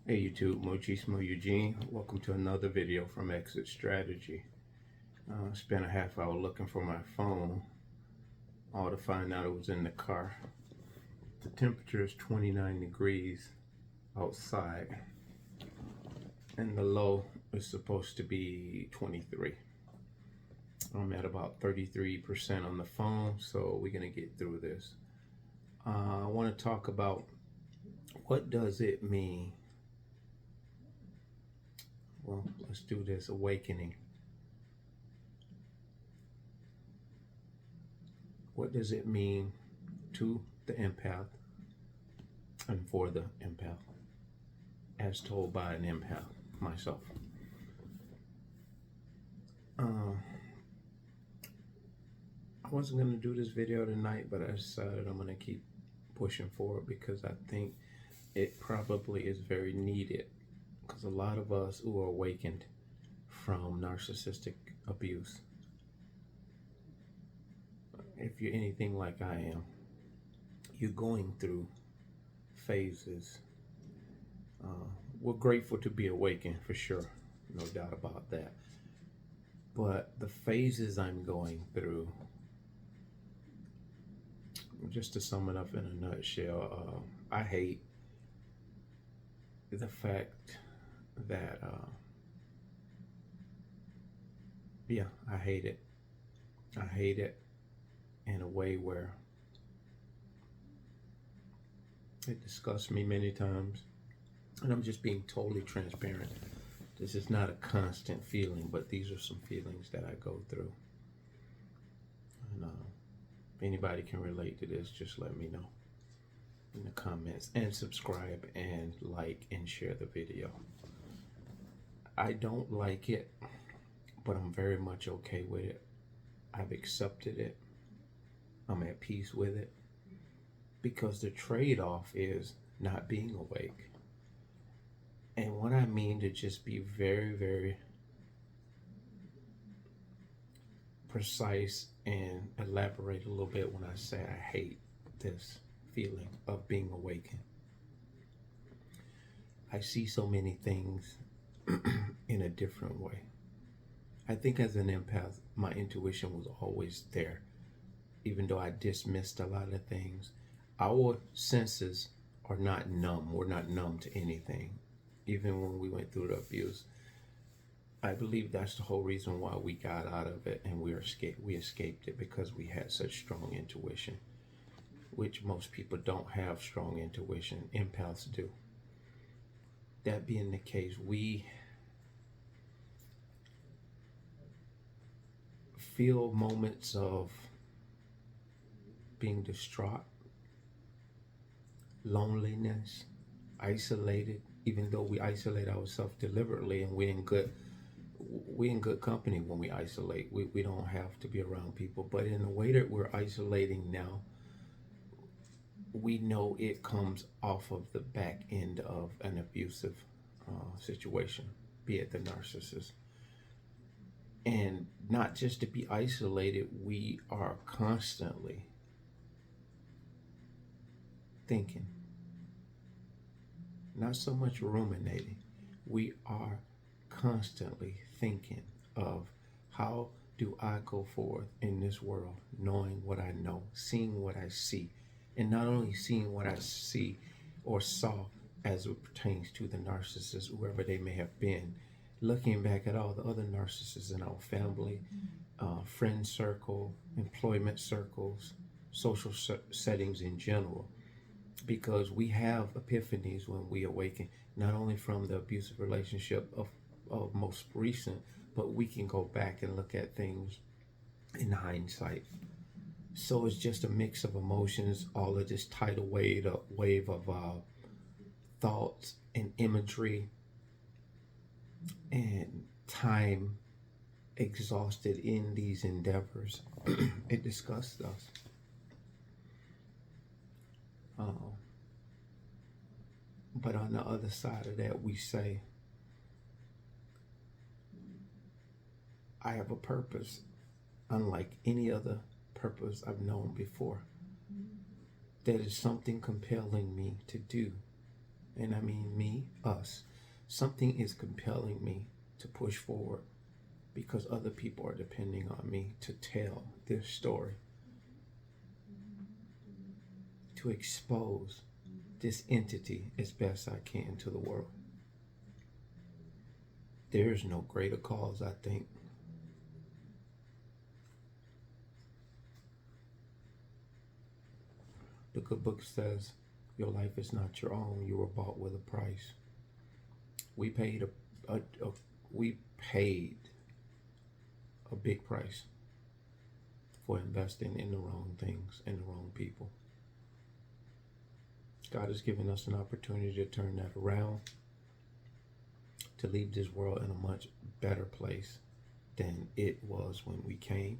Hey YouTube, Mochismo Eugene. Welcome to another video from Exit Strategy. Spent a half hour looking for my phone, all to find out it was in the car. The temperature is 29 degrees outside, and the low is supposed to be 23. I'm at about 33% on the phone, so we're gonna get through this. I want to talk about what does it mean. Well, let's do this awakening. What does it mean to the empath and for the empath, as told by an empath, myself? I wasn't going to do this video tonight, but I decided I'm going to keep pushing forward because I think it probably is very needed, because a lot of us who are awakened from narcissistic abuse, if you're anything like I am, you're going through phases. We're grateful to be awakened, for sure, no doubt about that. But the phases I'm going through, just to sum it up in a nutshell, I hate the fact that, I hate it. I hate it in a way where it disgusts me many times. And I'm just being totally transparent. This is not a constant feeling, but these are some feelings that I go through. And if anybody can relate to this, just let me know in the comments, and subscribe and like and share the video. I don't like it, but I'm very much okay with it. I've accepted it. I'm at peace with it, because the trade-off is not being awake. And what I mean to just be very, very precise and elaborate a little bit when I say I hate this feeling of being awakened. I see so many things in a different way. I think as an empath, my intuition was always there, even though I dismissed a lot of things. Our senses are not numb. We're not numb to anything. Even when we went through the abuse, I believe that's the whole reason why we got out of it and we escaped it, because we had such strong intuition, which most people don't have strong intuition. Empaths do. That being the case, we feel moments of being distraught, loneliness, isolated, even though we isolate ourselves deliberately, and we're in good company when we isolate. We don't have to be around people. But in the way that we're isolating now, we know it comes off of the back end of an abusive situation, be it the narcissist. And not just to be isolated, we are constantly thinking, not so much ruminating. We are constantly thinking of, how do I go forth in this world, knowing what I know, seeing what I see, and not only seeing what I see or saw as it pertains to the narcissist, whoever they may have been, looking back at all the other narcissists in our family, friend circle, employment circles, social settings in general. Because we have epiphanies when we awaken, not only from the abusive relationship of most recent, but we can go back and look at things in hindsight. So it's just a mix of emotions, all of this tidal wave of thoughts and imagery, and time exhausted in these endeavors. It disgusts us. But on the other side of that, we say, I have a purpose unlike any other purpose I've known before. That is something compelling me to do and I mean me, us, something is compelling me to push forward because other people are depending on me to tell their story, to expose this entity as best I can to the world. There is no greater cause, I think. The good book says, your life is not your own. You were bought with a price. We paid we paid a big price for investing in the wrong things and the wrong people. God has given us an opportunity to turn that around, to leave this world in a much better place than it was when we came,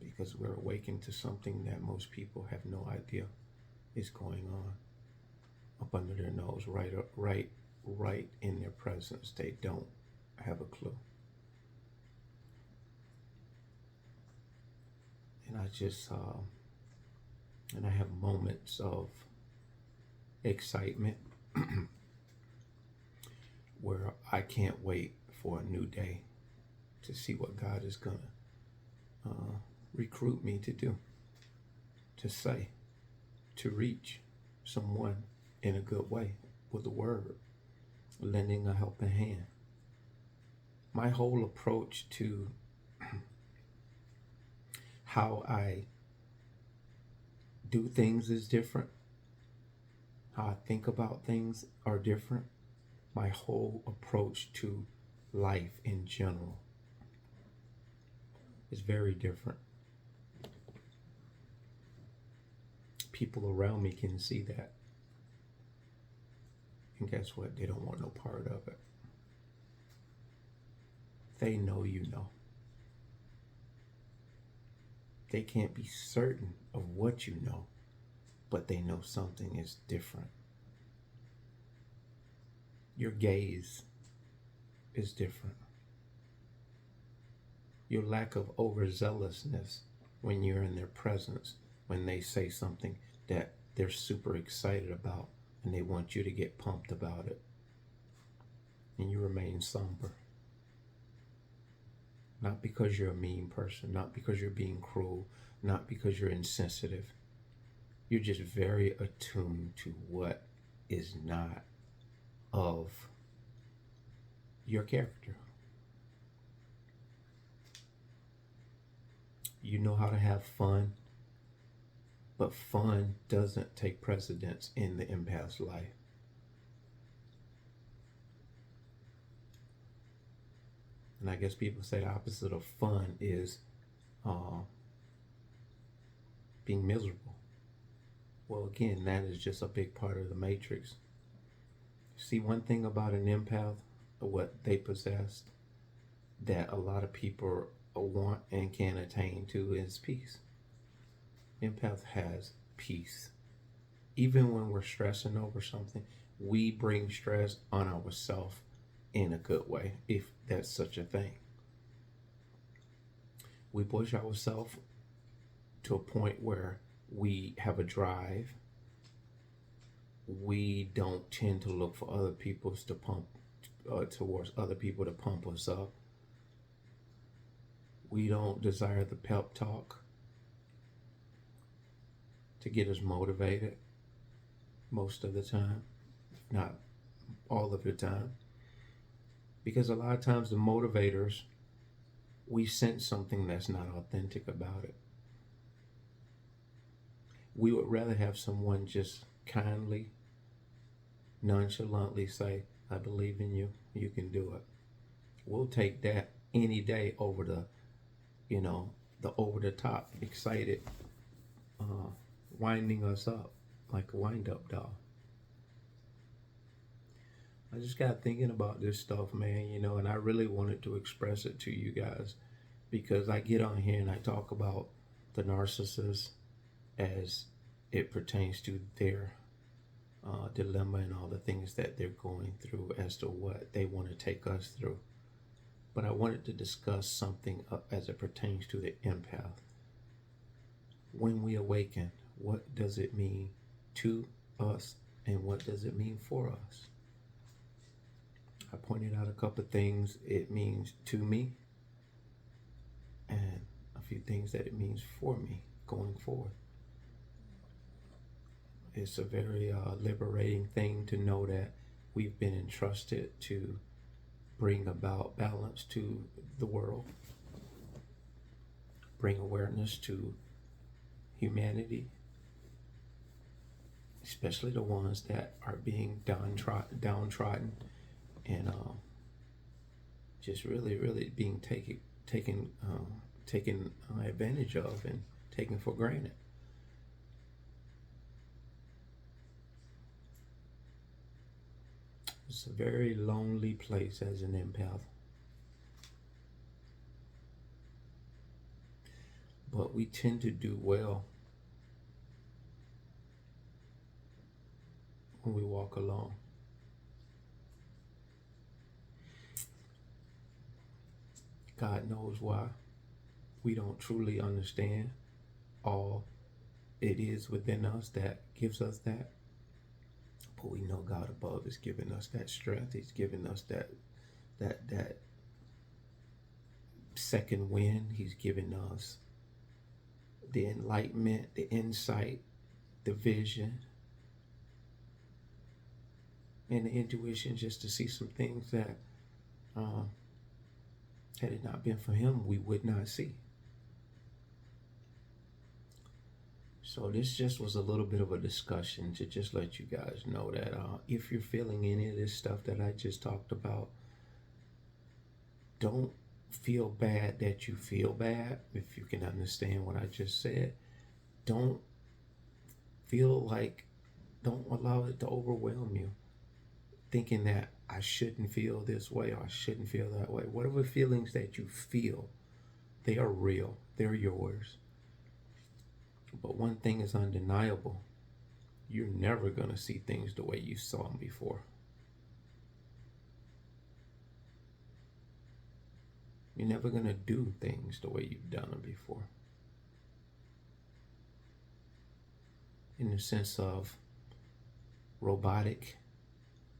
because we're awakened to something that most people have no idea is going on up under their nose, right in their presence. They don't have a clue. And I have moments of excitement where I can't wait for a new day to see what God is gonna recruit me to do, to say, to reach someone in a good way with a word, lending a helping hand. My whole approach to how I do things is different. How I think about things are different. My whole approach to life in general is very different. People around me can see that. And guess what? They don't want no part of it. They know you know. They can't be certain of what you know, but they know something is different. Your gaze is different. Your lack of overzealousness when you're in their presence, when they say something that they're super excited about and they want you to get pumped about it, and you remain somber. Not because you're a mean person, not because you're being cruel, not because you're insensitive. You're just very attuned to what is not of your character. You know how to have fun, but fun doesn't take precedence in the empath's life. And I guess people say the opposite of fun is being miserable. Well, again, that is just a big part of the matrix. See, one thing about an empath, what they possess, that a lot of people want and can attain to, is peace. Empath has peace. Even when we're stressing over something, we bring stress on ourselves in a good way, if that's such a thing. We push ourselves to a point where we have a drive. We don't tend to look for other people's to pump towards other people to pump us up. We don't desire the pep talk to get us motivated most of the time, if not all of the time. Because a lot of times the motivators, we sense something that's not authentic about it. We would rather have someone just kindly, nonchalantly say, I believe in you, you can do it. We'll take that any day over the over the top, excited, winding us up like a wind-up doll. I just got thinking about this stuff, man, and I really wanted to express it to you guys, because I get on here and I talk about the narcissist as it pertains to their dilemma and all the things that they're going through as to what they want to take us through. But I wanted to discuss something as it pertains to the empath. When we awaken, what does it mean to us And what does it mean for us? I pointed out a couple of things it means to me and a few things that it means for me going forward. It's a very liberating thing to know that we've been entrusted to bring about balance to the world, bring awareness to humanity, especially the ones that are being downtrodden and just really being taken advantage of and taken for granted. It's a very lonely place as an empath. But we tend to do well when we walk alone. God knows why. We don't truly understand all it is within us that gives us that. But we know God above is giving us that strength. He's giving us that second wind. He's giving us the enlightenment, the insight, the vision, and the intuition just to see some things that had it not been for him, we would not see. So this just was a little bit of a discussion to just let you guys know that if you're feeling any of this stuff that I just talked about, don't feel bad that you feel bad. If you can understand what I just said, don't allow it to overwhelm you, thinking that I shouldn't feel this way or I shouldn't feel that way. Whatever feelings that you feel, they are real. They're yours. But one thing is undeniable. You're never going to see things the way you saw them before. You're never going to do things the way you've done them before. In the sense of robotic,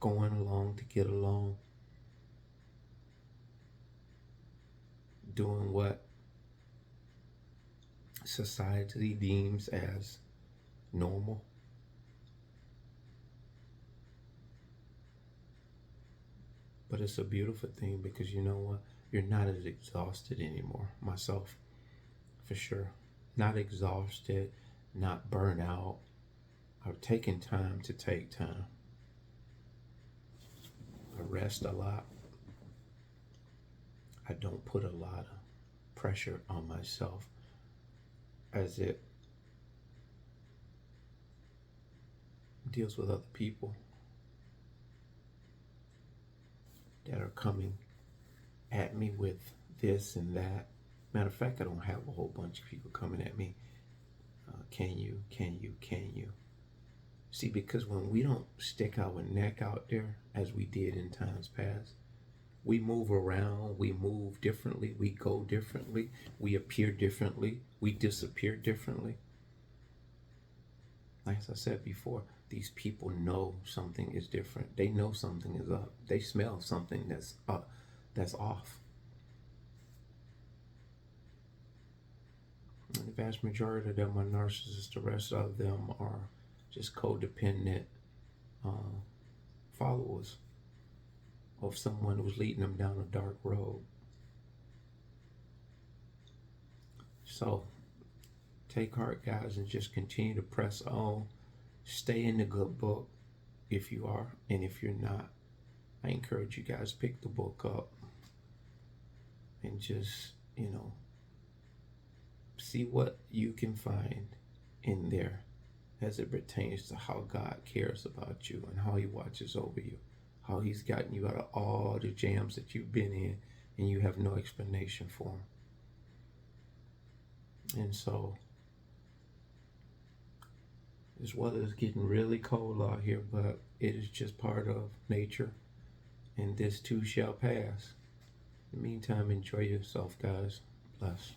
going along to get along, doing what society deems as normal. But it's a beautiful thing because you know what? You're not as exhausted anymore. Myself, for sure. Not exhausted, not burnt out. I've taken time to take time. I rest a lot. I don't put a lot of pressure on myself as it deals with other people that are coming at me with this and that. Matter of fact, I don't have a whole bunch of people coming at me. Can you? See, because when we don't stick our neck out there as we did in times past, we move around, we move differently, we go differently, we appear differently, we disappear differently. Like I said before, these people know something is different. They know something is up. They smell something that's up, that's off. And the vast majority of them are narcissists. The rest of them are just codependent followers of someone who's leading them down a dark road. So take heart, guys, and just continue to press on. Stay in the good book if you are, and if you're not, I encourage you guys, pick the book up and just, see what you can find in there as it pertains to how God cares about you and how he watches over you, how he's gotten you out of all the jams that you've been in and you have no explanation for them. And so this weather is getting really cold out here, but it is just part of nature, and this too shall pass. In the meantime, enjoy yourself, guys. Bless.